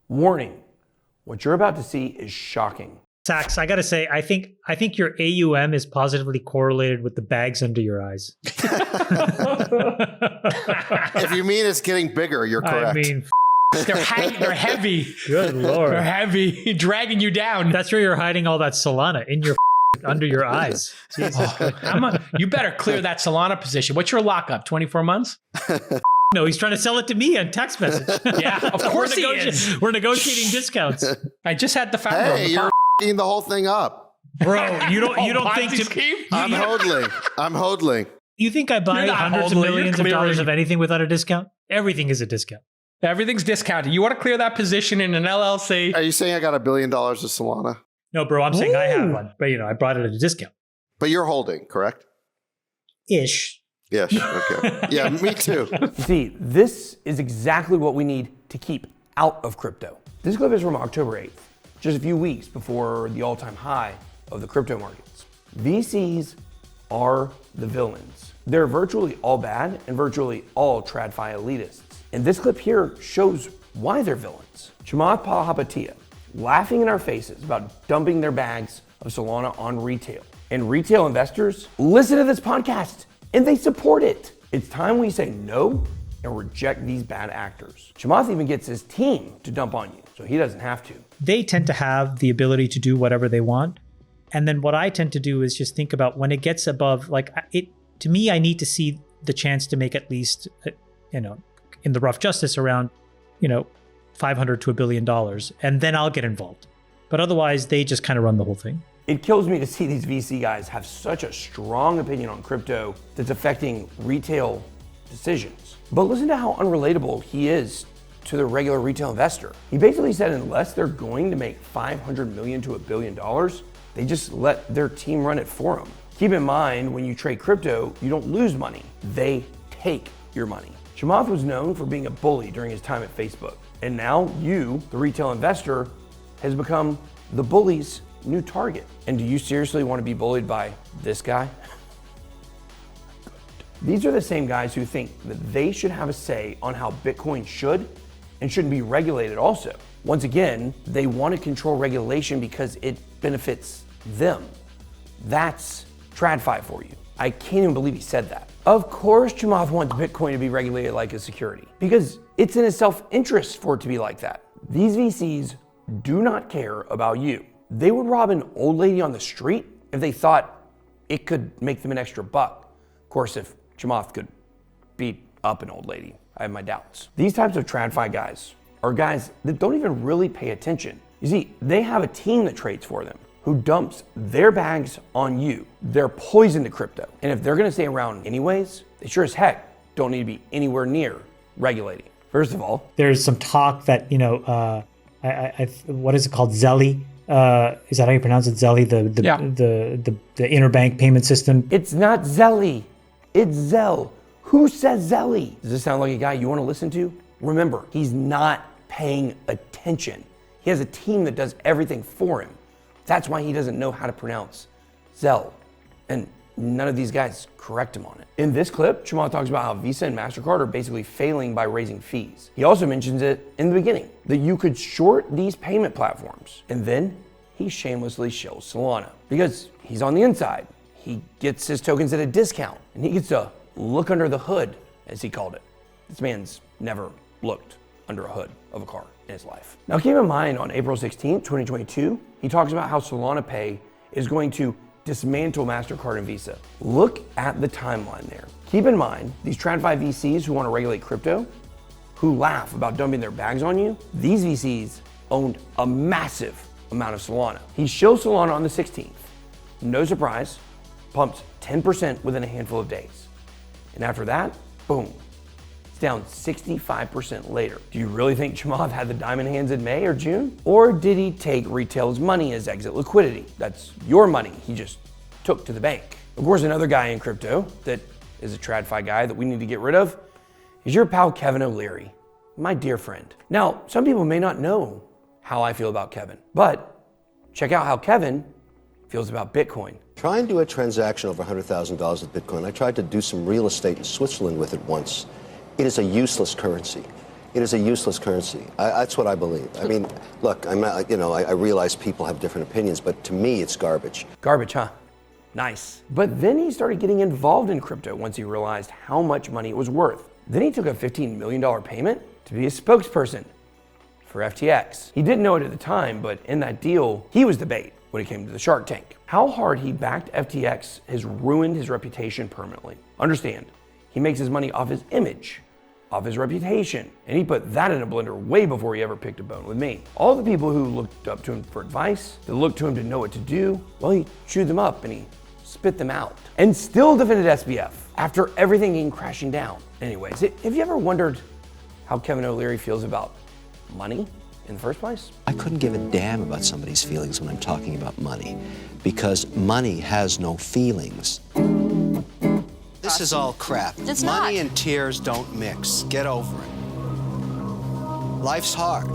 Warning, what you're about to see is shocking. Sax, I gotta say, I think your AUM is positively correlated with the bags under your eyes. If you mean it's getting bigger, you're correct. I mean, they're heavy. Good Lord. They're heavy, dragging you down. That's where you're hiding all that Solana, in your under your eyes. Jesus Christ. You better clear that Solana position. What's your lockup? 24 months? No, he's trying to sell it to me on text message. Yeah, of course he is. We're negotiating discounts. I just had the founder on Hey, the you're f***ing the whole thing up. Bro, you don't think Ponzi to, scheme? I'm hodling. You think I buy You're not hundreds of hodling, you're millions of dollars clearing. of anything without a discount? Everything is a discount. Everything's discounted. You want to clear that position in an LLC? Are you saying I got $1 billion of Solana? No, bro, I'm saying I have one, but I brought it at a discount. But you're holding, correct? Ish. Yes. Okay. Yeah, me too. See, this is exactly what we need to keep out of crypto. This clip is from October 8th, just a few weeks before the all-time high of the crypto markets. VCs are the villains. They're virtually all bad and virtually all TradFi elitists. And this clip here shows why they're villains. Chamath Palihapitiya laughing in our faces about dumping their bags of Solana on retail. And retail investors listen to this podcast and they support it. It's time we say no and reject these bad actors. Chamath even gets his team to dump on you, so he doesn't have to. They tend to have the ability to do whatever they want. And then what I tend to do is just think about when it gets above, to me, I need to see the chance to make at least, in the rough justice around, $500 to $1 billion. And then I'll get involved. But otherwise, they just kind of run the whole thing. It kills me to see these VC guys have such a strong opinion on crypto that's affecting retail decisions. But listen to how unrelatable he is to the regular retail investor. He basically said unless they're going to make $500 million to $1 billion, they just let their team run it for them. Keep in mind, when you trade crypto, you don't lose money. They take your money. Chamath was known for being a bully during his time at Facebook. And now you, the retail investor, has become the bully's new target. And do you seriously want to be bullied by this guy? These are the same guys who think that they should have a say on how Bitcoin should and shouldn't be regulated also. Once again, they want to control regulation because it benefits them. That's TradFi for you. I can't even believe he said that. Of course, Chamath wants Bitcoin to be regulated like a security because it's in his self-interest for it to be like that. These VCs do not care about you. They would rob an old lady on the street if they thought it could make them an extra buck. Of course, if Chamath could beat up an old lady, I have my doubts. These types of TradFi guys are guys that don't even really pay attention. You see, they have a team that trades for them who dumps their bags on you. They're poison to crypto. And if they're gonna stay around anyways, they sure as heck don't need to be anywhere near regulating. First of all, there's some talk that, what is it called? Zelly. Is that how you pronounce it? Zelly, the interbank payment system. It's not Zelly, it's Zell. Who says Zelly? Does this sound like a guy you want to listen to? Remember, he's not paying attention. He has a team that does everything for him. That's why he doesn't know how to pronounce Zell. And none of these guys correct him on it. In this clip, Chamath talks about how Visa and MasterCard are basically failing by raising fees. He also mentions it in the beginning, that you could short these payment platforms. And then he shamelessly shills Solana because he's on the inside. He gets his tokens at a discount and he gets to look under the hood, as he called it. This man's never looked under a hood of a car in his life. Now keep in mind, on April 16th, 2022, he talks about how Solana Pay is going to dismantle MasterCard and Visa. Look at the timeline there. Keep in mind, these TradFi VCs who want to regulate crypto, who laugh about dumping their bags on you, these VCs owned a massive amount of Solana. He shills Solana on the 16th. No surprise, pumps 10% within a handful of days. And after that, boom, it's down 65% later. Do you really think Chamath had the diamond hands in May or June? Or did he take retail's money as exit liquidity? That's your money he just took to the bank. Of course, another guy in crypto that is a TradFi guy that we need to get rid of is your pal Kevin O'Leary, my dear friend. Now, some people may not know how I feel about Kevin, but check out how Kevin feels about Bitcoin. Try and do a transaction over $100,000 of Bitcoin. I tried to do some real estate in Switzerland with it once. It is a useless currency. It is a useless currency. That's what I believe. I mean, look, I'm not, I realize people have different opinions, but to me, it's garbage. Garbage, huh? Nice. But then he started getting involved in crypto once he realized how much money it was worth. Then he took a $15 million payment to be a spokesperson for FTX. He didn't know it at the time, but in that deal, he was the bait when it came to the Shark Tank. How hard he backed FTX has ruined his reputation permanently. Understand, he makes his money off his image, off his reputation, and he put that in a blender way before he ever picked a bone with me. All the people who looked up to him for advice, that looked to him to know what to do, well, he chewed them up and he spit them out. And still defended SBF after everything came crashing down. Anyways, have you ever wondered how Kevin O'Leary feels about money in the first place? I couldn't give a damn about somebody's feelings when I'm talking about money, because money has no feelings. This is all crap. It's Money not. and tears don't mix. Get over it. Life's hard.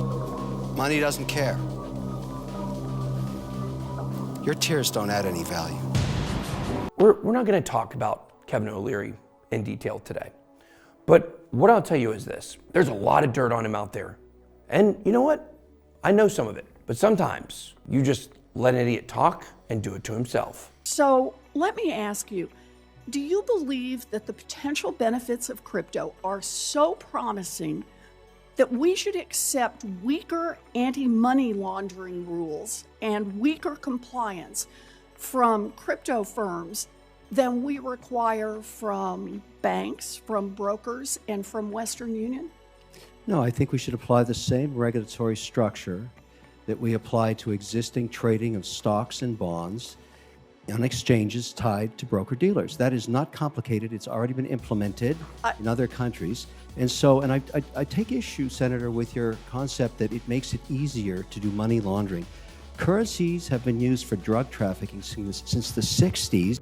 Money doesn't care. Your tears don't add any value. We're not going to talk about Kevin O'Leary in detail today. But what I'll tell you is this. There's a lot of dirt on him out there. And you know what? I know some of it. But sometimes you just let an idiot talk and do it to himself. So let me ask you, do you believe that the potential benefits of crypto are so promising that we should accept weaker anti-money laundering rules and weaker compliance from crypto firms than we require from banks, from brokers, and from Western Union? No, I think we should apply the same regulatory structure that we apply to existing trading of stocks and bonds on exchanges tied to broker-dealers. That is not complicated. It's already been implemented in other countries. And I take issue, Senator, with your concept that it makes it easier to do money laundering. Currencies have been used for drug trafficking since the 60s.